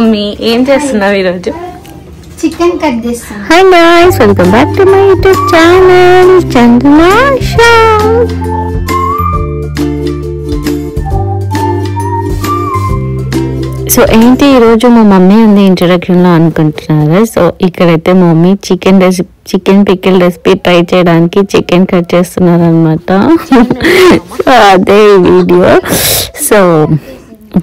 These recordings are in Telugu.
మమ్మీ ఏం చేస్తున్నావు ఈరోజు? చికెన్ కట్ చేస్తాను. Hi guys, welcome back to my YouTube channel Chandana show. So ఏంటి ఈరోజు మా మమ్మీ ఉంది ఇంట్రడక్షన్ లో అనుకుంటున్నారు. సో ఇక్కడైతే మా mummy chicken pickle recipe try చేయడానికి చికెన్ కట్ చేస్తున్నారు అనమాట. సో అదే వీడియో. సో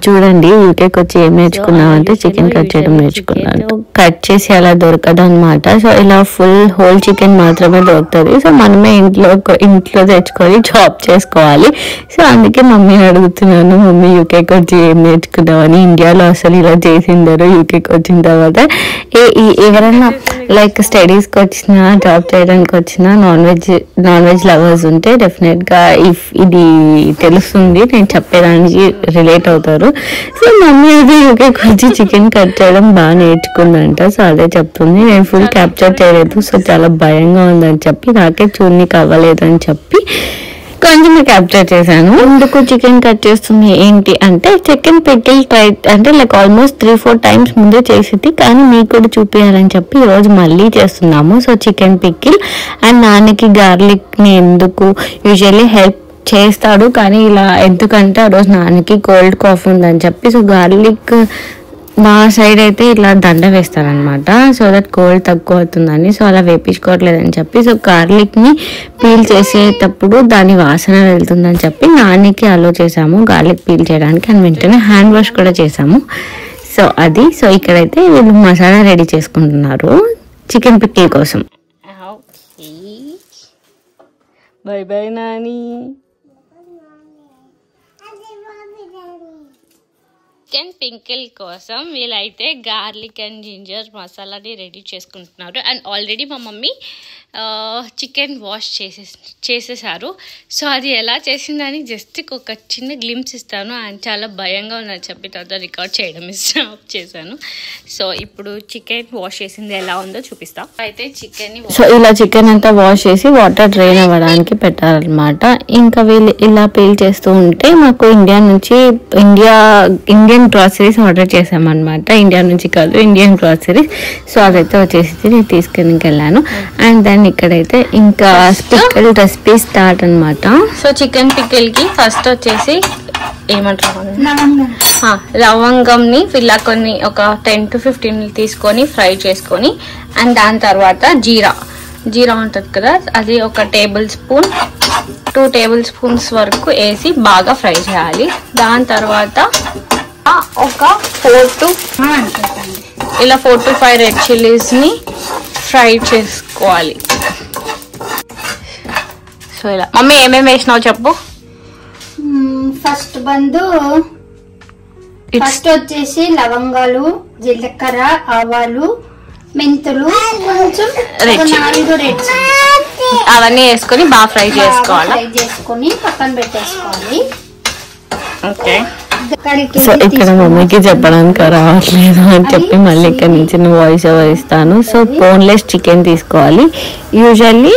చూడండి, యూకేకి వచ్చి ఏం నేర్చుకున్నాం అంటే చికెన్ కట్ చేయడం నేర్చుకున్నాను. కట్ చేసి అలా దొరకదు అనమాట. సో ఇలా ఫుల్ హోల్ చికెన్ మాత్రమే దొరుకుతుంది. సో మనమే ఇంట్లో తెచ్చుకొని చాప్ చేసుకోవాలి. సో అందుకే మమ్మీని అడుగుతున్నాను, మమ్మీ యూకేకి వచ్చి ఏం నేర్చుకున్నామని. ఇండియాలో అసలు ఇలా చేసిందరు, యూకేకి వచ్చిన తర్వాత ఎవరైనా లైక్ స్టడీస్కి వచ్చినా జాబ్ చేయడానికి వచ్చినా నాన్ వెజ్ లవర్స్ ఉంటే డెఫినెట్గా ఇది తెలుస్తుంది, నేను చెప్పేదానికి రిలేట్ అవుతారు. సో మమ్మీ అది యూకేకి వచ్చి చికెన్ కట్ చేయడం బాగా నేర్చుకుందంట. సో అదే చెప్తుంది. నేను ఫుల్ క్యాప్చర్ చేయలేదు, సో చాలా భయంగా ఉందని చెప్పి, నాకే చూడనీకి అవ్వలేదని చెప్పి కొంచెం క్యాప్చర్ చేశాను. ఎందుకు చికెన్ కట్ చేస్తుంది ఏంటి అంటే, చికెన్ పికిల్ ట్రై అంటే లైక్ ఆల్మోస్ట్ 3-4 టైమ్స్ ముందే చేసింది, కానీ మీకు కూడా చూపించాలని చెప్పి ఈరోజు మళ్ళీ చేస్తున్నాము. సో చికెన్ పికిల్ అండ్ నాన్నకి గార్లిక్ని ఎందుకు యూజువల్లీ హెల్ప్ చేస్తాడు, కానీ ఇలా ఎందుకంటే ఆ రోజు నాన్నకి కోల్డ్ కాఫ్ ఉందని చెప్పి, సో గార్లిక్ మా సైడ్ అయితే ఇట్లా దండ వేస్తారనమాట, సో దట్ కోల్డ్ తక్కువ అవుతుందని. సో అలా వేపించుకోవట్లేదని చెప్పి, సో గార్లిక్ని పీల్ చేసేటప్పుడు దాని వాసన వెళ్తుందని చెప్పి నాన్నకి అలో చేసాము గార్లిక్ పీల్ చేయడానికి. అండ్ వెంటనే హ్యాండ్ వాష్ కూడా చేసాము. సో అది. సో ఇక్కడైతే వీళ్ళు మసాలా రెడీ చేసుకుంటున్నారు చికెన్ పికిల్ కోసం. By by Nani. Chicken pickle కోసం వీళ్ళైతే గార్లిక్ అండ్ జింజర్ మసాలాని రెడీ చేసుకుంటున్నారు. అండ్ ఆల్రెడీ మా మమ్మీ చికెన్ వాష్ చేసేసారు. సో అది ఎలా చేసిందని జస్ట్ ఒక చిన్న గ్లిమ్స్ ఇస్తాను. అండ్ చాలా భయంగా ఉందని చెప్పి తర్వాత రికార్డ్ చేయడం స్టాప్ చేశాను. సో ఇప్పుడు చికెన్ వాష్ చేసింది ఎలా ఉందో చూపిస్తా. అయితే చికెన్ ఇలా చికెన్ అంతా వాష్ చేసి వాటర్ డ్రైన్ అవ్వడానికి పెట్టారనమాట. ఇంకా వీళ్ళు ఇలా పీల్ చేస్తూ ఉంటే మాకు ఇండియన్ గ్రాసరీస్ ఆర్డర్ చేసామన్నమాట. ఇండియా నుంచి కాదు, ఇండియన్ గ్రాసరీస్. సో అదైతే వచ్చేసి నేను తీసుకుని వెళ్ళాను. అండ్ దెన్ ఇక్కడైతే ఇంకా పికిల్ రెసిపీ స్టార్ట్ అనమాట. సో చికెన్ పికిల్ కి ఫస్ట్ వచ్చేసి ఏమంటారు, లవంగంని ఇలా కొన్ని ఒక 10-15 తీసుకొని ఫ్రై చేసుకొని, అండ్ దాని తర్వాత జీరా ఉంటుంది కదా, అది ఒక 2 టేబుల్ స్పూన్స్ వరకు వేసి బాగా ఫ్రై చేయాలి. దాని తర్వాత ఒక 4 to 5 రెడ్ చిల్లీస్ ని ఫ్రై చేసుకోవాలి. సో ఇలా మమ్మీ ఏమేమి వేసినావు చెప్పు. ఫస్ట్ వచ్చేసి లవంగాలు, జీలకర్ర, ఆవాలు, మెంతులు, కొంచెం రెడ్ అవన్నీ వేసుకొని బాగా ఫ్రై చేసుకోవాలి. పక్కన పెట్టేసుకోవాలి. ఓకే. సో ఇక్కడ మమ్మీకి చెప్పడానికి రావట్లేదు అని చెప్పి మళ్ళీ ఇక్కడ నుంచి వాయిస్ ఓవర్ ఇస్తాను. సో బోన్లెస్ చికెన్ తీసుకోవాలి. యూజువల్లీ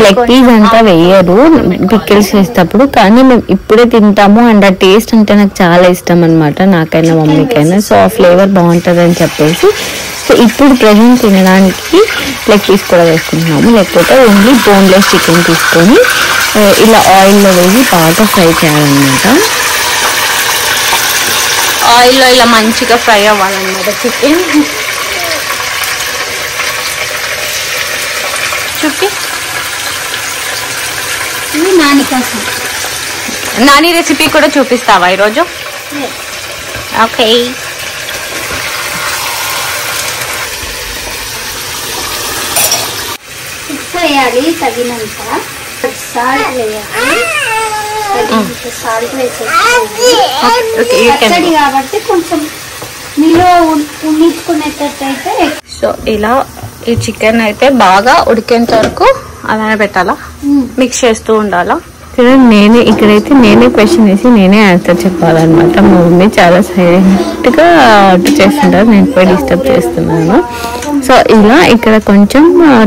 లెగ్ పీస్ అంతా వేయరు పికిల్స్ వేసేటప్పుడు, కానీ మేము ఇప్పుడే తింటాము. అండ్ ఆ టేస్ట్ అంటే నాకు చాలా ఇష్టం అనమాట, నాకైనా మమ్మీకైనా. సో ఆ ఫ్లేవర్ బాగుంటుంది అని చెప్పేసి సో ఇప్పుడు ప్రెజెంట్ తినడానికి లెగ్ పీస్ కూడా వేసుకుంటున్నాము. లేకపోతే ఓన్లీ బోన్లెస్ చికెన్ తీసుకొని ఇలా ఆయిల్లో వేసి బాగా ఫ్రై చేయాలన్నమాట. ఆయిల్లో ఇలా మంచిగా ఫ్రై అవ్వాలన్నమాట చికెన్. చూపి నాని రెసిపీ కూడా చూపిస్తావా ఈరోజు? ఓకే. ఉప్పు వేయాలి తగినంత, సాల్ట్ వేయాలి. కాబట్టి కొంచెం నీలో ఉండించుకునేటట్టయితే. సో ఇలా ఈ చికెన్ అయితే బాగా ఉడికేంత వరకు అలానే పెట్టాలా, మిక్స్ చేస్తూ ఉండాలా. ఇక్కడైతే నేనే క్వశ్చన్ వేసి నేనే ఆన్సర్ చెప్పాలన్నమాట. మా మమ్మీ చాలా సైలెంట్ గా చేస్తుంటారు, నేను పోయి డిస్టర్బ్ చేస్తున్నాను. సో ఇలా ఇక్కడ కొంచెం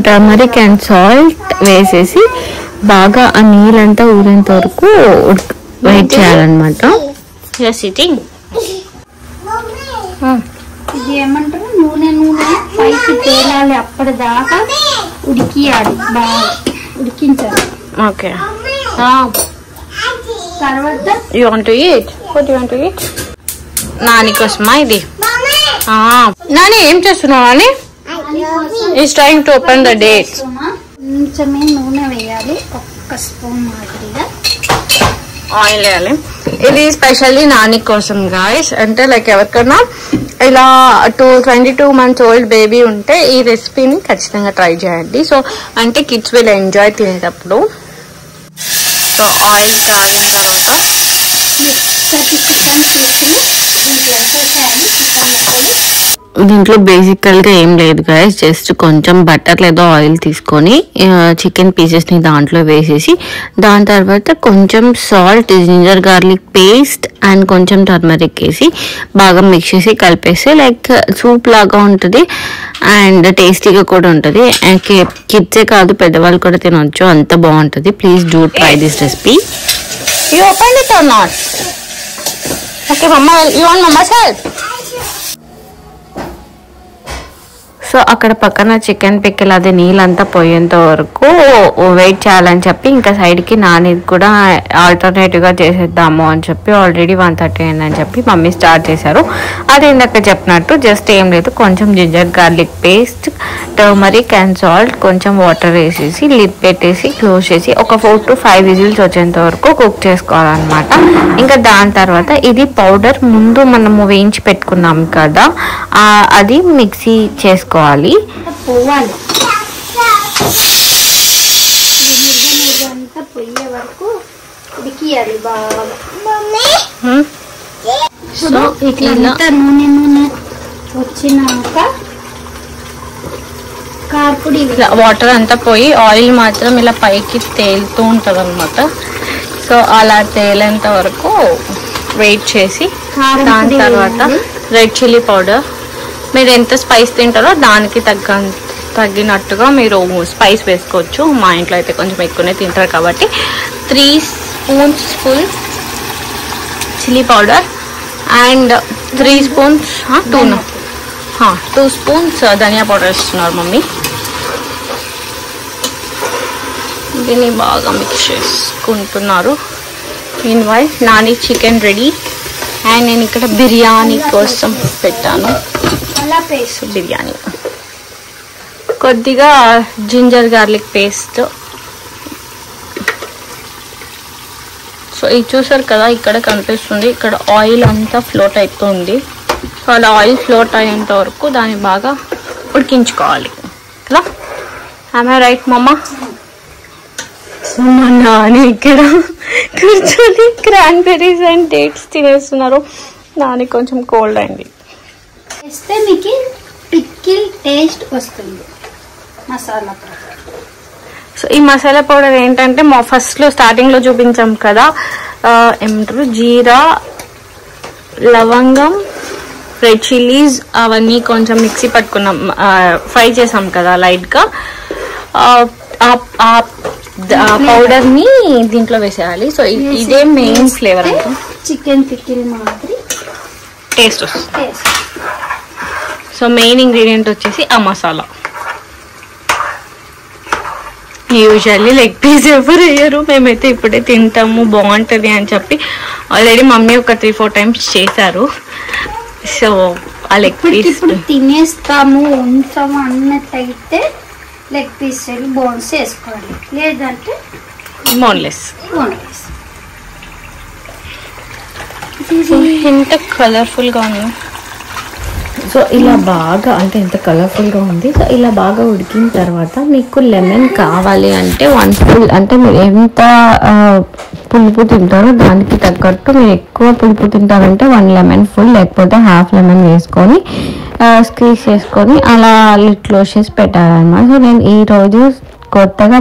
టర్మరిక్ అండ్ సాల్ట్ వేసేసి బాగా ఆ నీళ్ళంతా ఊరేంత వరకు వెయిట్ చేయాలన్నమాట. ఇది ఏమంటారు నూనె పైకి తేలాలి, అప్పటిదాకా ఉడికియాలి, బాగా ఉడికించాలి. ఓకే. తర్వాత you want to eat? What you want to eat? Nani కోసమా ఇది? నాని ఏం చేస్తున్నావు? Nani is trying to open the date. కొంచెమే నూనె వేయాలి, ఒక్క స్పూన్ మాదిరిగా ఆయిల్ వేయాలి. ఇది స్పెషల్లీ నాని కోసం గాయస్. అంటే లైక్ ఎవరికైనా ఇలా 22 months ఓల్డ్ బేబీ ఉంటే ఈ రెసిపీని ఖచ్చితంగా ట్రై చేయండి. సో అంటే కిడ్స్ విల్ ఎంజాయ్ తినేటప్పుడు. సో ఆయిల్ కాగిన తర్వాత చికెన్ పీసులు దీంట్లో వేసేయాలి. చికెన్ ముక్కలు దీంట్లో బేసికల్గా ఏం లేదు గాయస్, జస్ట్ కొంచెం బటర్ లేదా ఆయిల్ తీసుకొని చికెన్ పీసెస్ని దాంట్లో వేసేసి దాని తర్వాత కొంచెం salt, ginger garlic paste and కొంచెం టర్మరిక్ వేసి బాగా మిక్స్ చేసి కలిపేస్తే లైక్ సూప్ లాగా ఉంటుంది అండ్ టేస్టీగా కూడా ఉంటుంది. కిడ్సే కాదు పెద్దవాళ్ళు కూడా తినవచ్చు, అంత బాగుంటుంది. Please do try this recipe. You open it or not? Okay mamma, you want mamma's help? So అక్కడ పక్కన చికెన్ పిక్కలు అది నీళ్ళంతా పోయేంత వరకు వెయిట్ చేయాలని చెప్పి ఇంకా సైడ్కి నాని కూడా ఆల్టర్నేటివ్గా చేసేద్దాము అని చెప్పి ఆల్రెడీ 1:30 అయిందని చెప్పి మమ్మీ స్టార్ట్ చేశారు. అది ఇందాక చెప్పినట్టు జస్ట్ ఏం లేదు, కొంచెం ginger garlic paste, turmeric and salt, కొంచెం వాటర్ వేసేసి లిడ్ పెట్టేసి క్లోజ్ చేసి ఒక 4 to 5 విజిల్స్ వచ్చేంత వరకు కుక్ చేసుకోవాలన్నమాట. ఇంకా దాని తర్వాత ఇది పౌడర్ ముందు మనము వేయించి పెట్టుకున్నాం కదా, అది మిక్సీ చేసుకోవాలి. పోవాలి, అంతా పోయే వరకు ఉడికియాలి బాగా. సో ఇట్లా నూనె వచ్చినాక కారపొడి వాటర్ అంతా పోయి ఆయిల్ మాత్రం ఇలా పైకి తేలుతూ ఉంటుంది అనమాట. సో అలా తేలేంత వరకు వెయిట్ చేసి దాని తర్వాత రెడ్ చిల్లీ పౌడర్, మీరు ఎంత స్పైస్ తింటారో దానికి తగ్గినట్టుగా మీరు స్పైస్ వేసుకోవచ్చు. మా ఇంట్లో అయితే కొంచెం ఎక్కువనే తింటారు కాబట్టి 3 spoons full chilli powder and 3 spoons 2 spoons ధనియా పౌడర్ ఇస్తున్నారు మమ్మీ. దీన్ని బాగా మిక్స్ చేసుకుంటున్నారు. Meanwhile Nani chicken ready and నేను ఇక్కడ బిర్యానీ కోసం పెట్టాను. బిర్యానీ కొద్దిగా జింజర్ గార్లిక్ పేస్ట్. సో ఇది చూసారు కదా, ఇక్కడ కనిపిస్తుంది, ఇక్కడ ఆయిల్ అంతా ఫ్లోట్ అవుతుంది. సో అలా ఆయిల్ ఫ్లోట్ అయ్యేంత వరకు దాన్ని బాగా ఉడికించుకోవాలి కదా. ఆమె రైట్ మమ్మ? సో మా నాని ఇక్కడ కూర్చొని క్రాన్బెర్రీస్ అండ్ డేట్స్ తినేస్తున్నారు. నాని కొంచెం కోల్డ్ అయింది. వేస్తే మీకు పికిల్ టేస్ట్ వస్తుంది మసాలా పౌడర్. సో ఈ మసాలా పౌడర్ ఏంటంటే మా ఫస్ట్లో స్టార్టింగ్లో చూపించాం కదా, ఏమంటారు జీరా, లవంగం, రెడ్ చిల్లీస్ అవన్నీ కొంచెం మిక్సీ పట్టుకున్నాం, ఫ్రై చేసాం కదా లైట్గా. ఆ పౌడర్ని దీంట్లో వేసేయాలి. సో ఇదే మెయిన్ ఫ్లేవర్ అంటే చికెన్ పికిల్ మాదిరి టేస్ట్ వస్తుంది. సో మెయిన్ ఇంగ్రీడియంట్ వచ్చేసి ఆ మసాలా. యూజువల్లీ లెగ్ పీస్ ఎవరు వేయరు, మేమైతే ఇప్పుడే తింటాము బాగుంటుంది అని చెప్పి ఆల్రెడీ మమ్మీ ఒక 3-4 times చేశారు. సో ఆ లెగ్ పీస్ ఇప్పుడు తినేస్తాము ఉంచాము అన్నట్టయితే లెగ్ పీస్ బోన్స్ వేసుకోవాలి, లేదంటే బోన్లెస్. బోన్లెస్ ఎంత కలర్ఫుల్గా ఉంది. సో ఇలా బాగా అంటే ఎంత కలర్ఫుల్గా ఉంది. సో ఇలా బాగా ఉడికిన తర్వాత మీకు లెమన్ కావాలి అంటే 1 spoon, అంటే మీరు ఎంత పులుపు తింటారో దానికి తగ్గట్టు, మీరు ఎక్కువ పులుపు తింటారంటే 1 lemon ఫుల్, లేకపోతే ½ lemon వేసుకొని స్క్వీజ్ చేసుకొని అలా లిడ్ క్లోజ్ చేసి పెట్టాలన్నమాట. సో నేను ఈరోజు కొత్తగా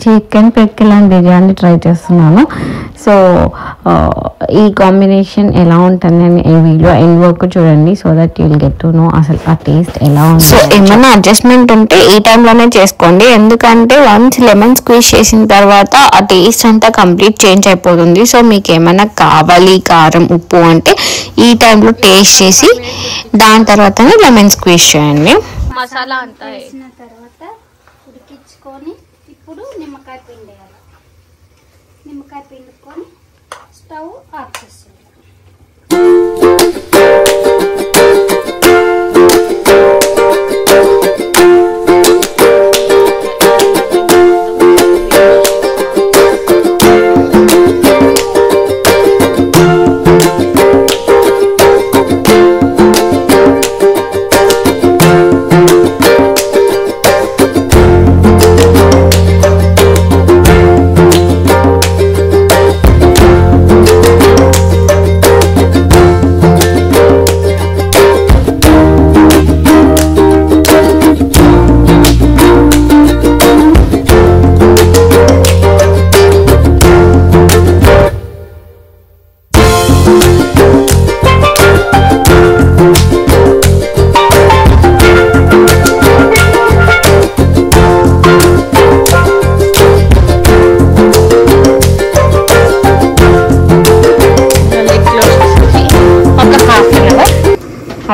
chicken pickle and biryani try చేస్తున్నాను. సో ఈ కాంబినేషన్ ఎలా ఉంటుందని ఈ వీడియో ఎండ్ వరకు చూడండి, so that you'll get to know అసలు ఆ టేస్ట్ ఎలా ఉంది. సో ఏమైనా అడ్జస్ట్మెంట్ ఉంటే ఈ టైంలోనే చేసుకోండి, ఎందుకంటే వన్స్ లెమన్ స్క్వీజ్ చేసిన తర్వాత ఆ టేస్ట్ అంతా కంప్లీట్ చేంజ్ అయిపోతుంది. సో మీకు ఏమైనా కావాలి కారం ఉప్పు అంటే ఈ టైంలో టేస్ట్ చేసి దాని తర్వాతనే లెమన్ స్క్వీజ్ చేయండి. మసాలా అంతా వేసిన తర్వాత ఉడికించుకొని ఇప్పుడు నిమ్మకాయ పిండేయాలి. నిమ్మకాయ పిండుకొని స్టవ్ ఆఫ్ చేసేయాలి.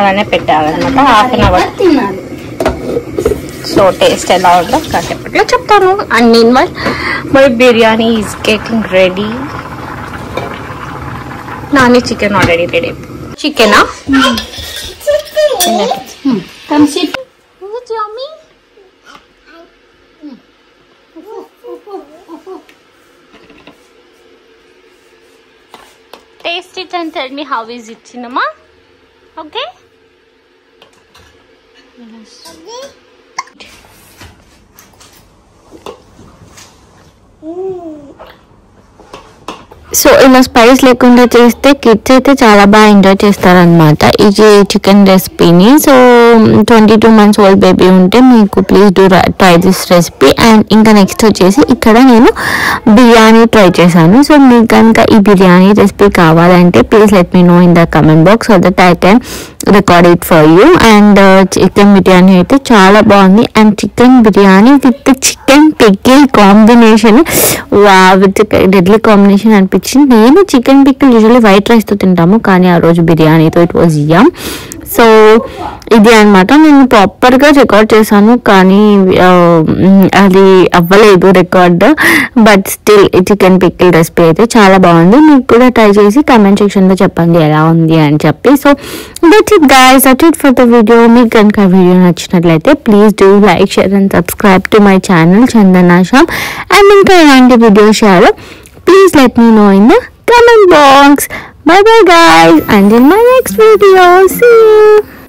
అలానే పెట్టాలన్నమాట, హాఫ్ అన్ అవర్ తినాలి. సో టేస్ట్ ఎలా ఉందో కాసేపట్లో చెప్తాను. And meanwhile my biryani is getting ready. Nani chicken already ready. చికెనా taste it and tell me how is it చిన్నమ్మా. ఓకే సో ఇలా స్పైస్ లేకుండా చేస్తే కిడ్స్ అయితే చాలా బాగా ఎంజాయ్ చేస్తారనమాట ఈ చికెన్ రెసిపీని. సో 22 months ఓల్డ్ బేబీ ఉంటే మీకు please do try this recipe. And ఇంకా నెక్స్ట్ వచ్చేసి ఇక్కడ నేను బిర్యానీ ట్రై చేశాను. సో మీకు కనుక ఈ బిర్యానీ రెసిపీ కావాలంటే please let me know in the comment box so that I can record it for you. And chicken biryani అయితే చాలా బాగుంది. And chicken biryani with chicken pickle combination with deadly combination అనిపించింది. నేను చికెన్ పికిల్ యూజువల్లీ వైట్ రైస్తో తింటాము, కానీ ఆ రోజు బిర్యానీతో ఇట్ వాజ్ యమ్. సో ఇది అనమాట, నేను ప్రాపర్గా రికార్డ్ చేశాను కానీ అది అవ్వలేదు రికార్డ్. బట్ స్టిల్ ఈ చికెన్ పికిల్ రెసిపీ అయితే చాలా బాగుంది. మీకు కూడా ట్రై చేసి కామెంట్ సెక్షన్లో చెప్పండి ఎలా ఉంది అని చెప్పి. So that's it guys, that's it for the video. మీకు కనుక వీడియో నచ్చినట్లయితే please do like, share and subscribe to my channel Chandana Shyam. And ఇంకా ఎలాంటి వీడియోస్ చేయాలో please let me know in the comment box. Bye bye guys, until my next video. See you.